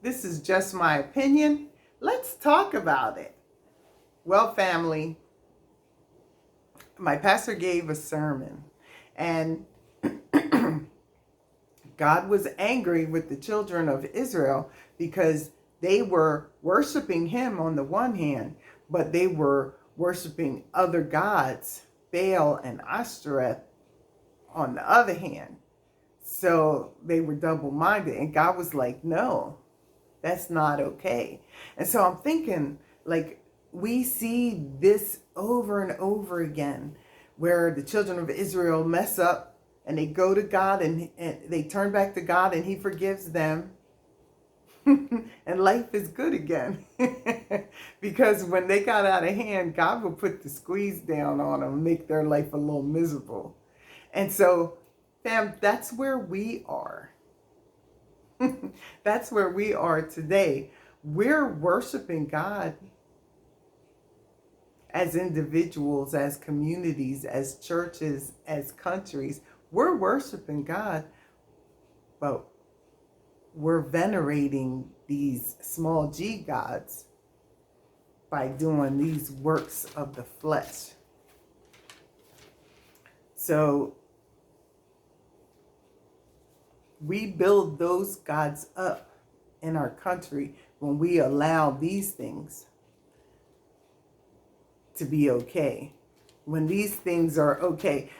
This is just my opinion. Let's talk about it. Well, family, my pastor gave a sermon, and God was angry with the children of Israel because they were worshiping him on the one hand, but they were worshiping other gods, Baal and Ashtoreth, on the other hand. So they were double minded. And God was like, no, that's not okay. And so I'm thinking, like, we see this over and over again where the children of Israel mess up and they go to God and they turn back to God and he forgives them. And life is good again. Because when they got out of hand, God will put the squeeze down on them, make their life a little miserable. And so, fam, that's where we are. That's where we are today. We're worshiping God as individuals, as communities, as churches, as countries. We're worshiping God, but we're venerating these small g gods by doing these works of the flesh. So we build those gods up in our country when we allow these things to be okay. When these things are okay,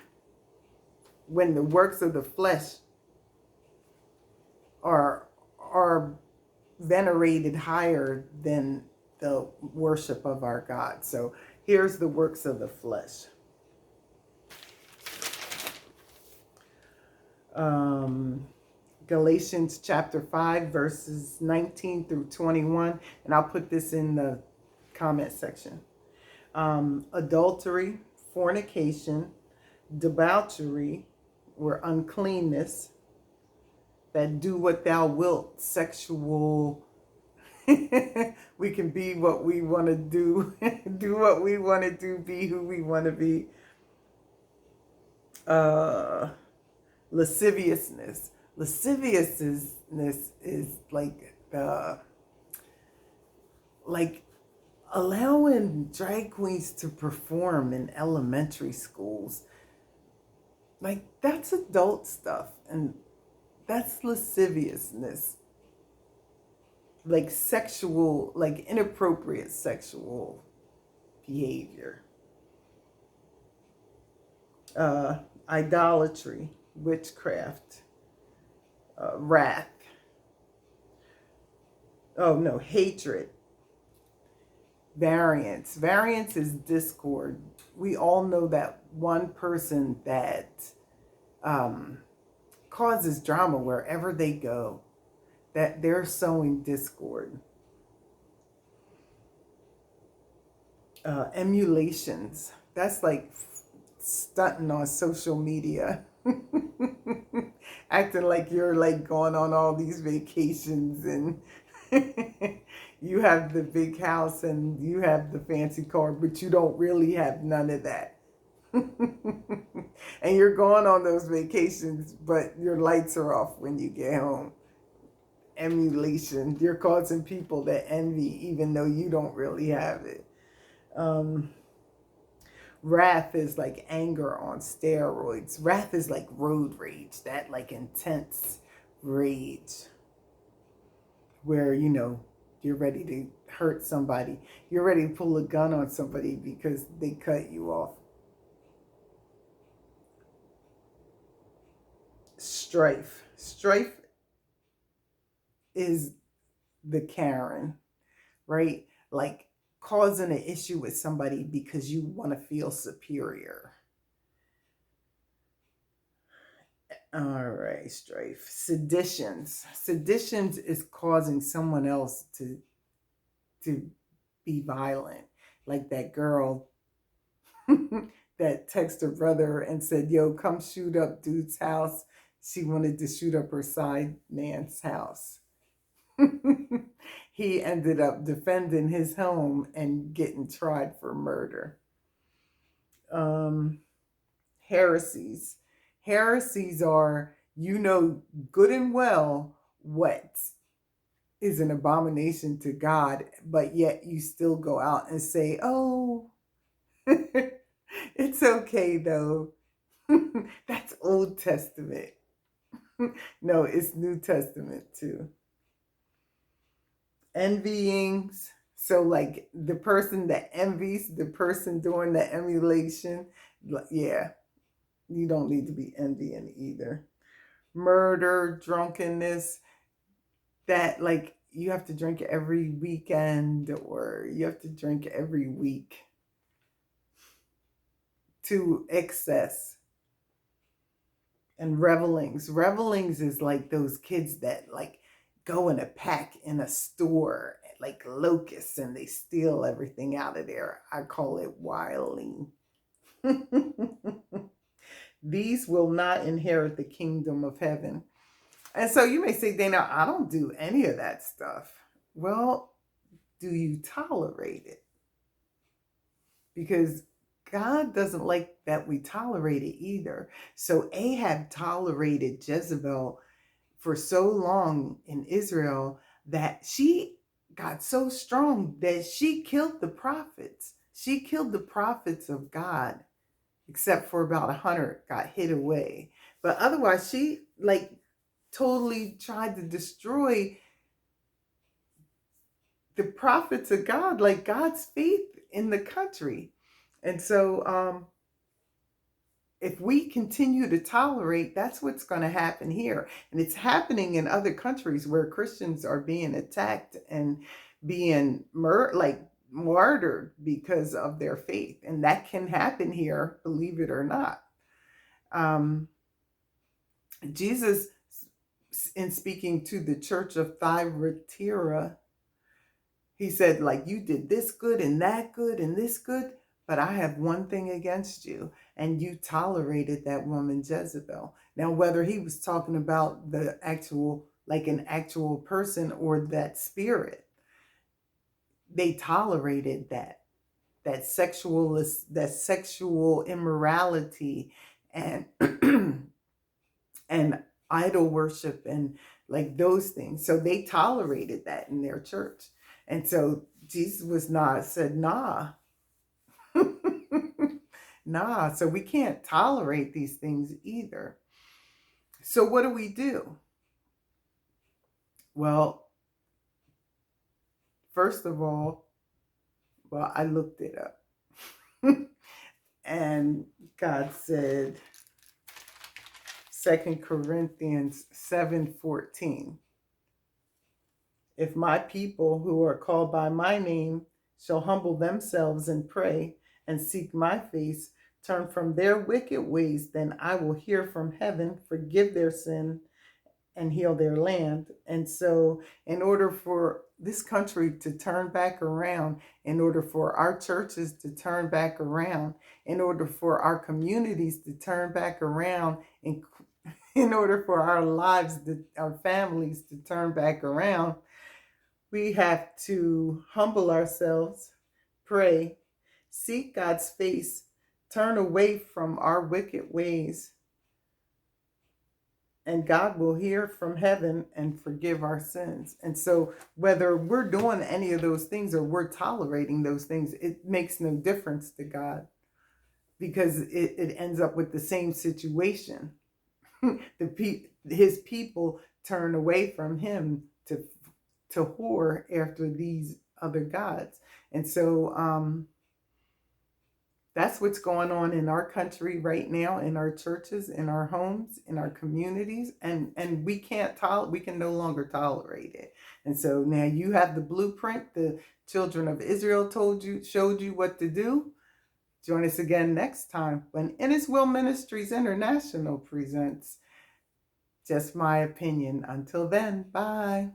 when the works of the flesh are venerated higher than the worship of our God. So here's the works of the flesh. Galatians chapter 5, verses 19 through 21. And I'll put this in the comment section. Adultery, fornication, debauchery, or uncleanness, that do what thou wilt, sexual. We can be what we want to do, do what we want to do, be who we want to be. Lasciviousness. Lasciviousness is like allowing drag queens to perform in elementary schools. Like, that's adult stuff, and that's lasciviousness. Like sexual, like inappropriate sexual behavior. Idolatry, witchcraft, wrath. Oh no, hatred. Variance. Variance is discord. We all know that one person that causes drama wherever they go, that they're sowing discord. Emulations. That's like stunting on social media. Acting like you're like going on all these vacations and you have the big house and you have the fancy car, but you don't really have none of that. And you're going on those vacations, but your lights are off when you get home. Emulation. You're causing people to envy even though you don't really have it. Wrath is like anger on steroids. Wrath is like road rage, that like intense rage where, you know, you're ready to hurt somebody. You're ready to pull a gun on somebody because they cut you off. Strife. Strife is the Karen, right? Like causing an issue with somebody because you want to feel superior. All right, strife. Seditions. Seditions is causing someone else to be violent. Like that girl that texted her brother and said, yo, come shoot up dude's house. She wanted to shoot up her side man's house. He ended up defending his home and getting tried for murder. Heresies. Heresies are, you know good and well what is an abomination to God, but yet you still go out and say, oh, it's okay though. That's Old Testament. No, it's New Testament too. Envyings. So like the person that envies, the person doing the emulation, yeah, you don't need to be envying either. Murder, drunkenness, that like you have to drink every weekend or you have to drink every week to excess. And revelings is like those kids that like go in a pack in a store like locusts and they steal everything out of there. I call it wiling. These will not inherit the kingdom of heaven. And so you may say, Dana, I don't do any of that stuff. Well, do you tolerate it? Because God doesn't like that we tolerate it either. So Ahab tolerated Jezebel for so long in Israel that she got so strong that she killed the prophets. She killed the prophets of God, except for about 100 got hid away. But otherwise, she like totally tried to destroy the prophets of God, like God's faith in the country. And so if we continue to tolerate, that's what's going to happen here. And it's happening in other countries where Christians are being attacked and being martyred because of their faith. And that can happen here, believe it or not. Jesus, in speaking to the church of Thyatira, he said, like, you did this good and that good and this good, but I have one thing against you, and you tolerated that woman Jezebel. Now, whether he was talking about the actual, like an actual person or that spirit, they tolerated that sexual immorality and and idol worship and like those things. So they tolerated that in their church. And so Jesus said, nah, nah. So we can't tolerate these things either. So what do? Well, first of all, I looked it up. And God said, 2 Corinthians 7:14. If my people who are called by my name shall humble themselves and pray and seek my face, turn from their wicked ways, then I will hear from heaven, forgive their sin, and heal their land. And so in order for this country to turn back around, in order for our churches to turn back around, in order for our communities to turn back around, in order for our lives, our families to turn back around, we have to humble ourselves, pray, seek God's face, turn away from our wicked ways, and God will hear from heaven and forgive our sins. And so whether we're doing any of those things or we're tolerating those things, it makes no difference to God, because it ends up with the same situation. His people turn away from him to whore after these other gods. And so that's what's going on in our country right now, in our churches, in our homes, in our communities, and we can no longer tolerate it. And so now you have the blueprint. The children of Israel showed you what to do. Join us again next time when In His Will Ministries International presents Just My Opinion. Until then, bye.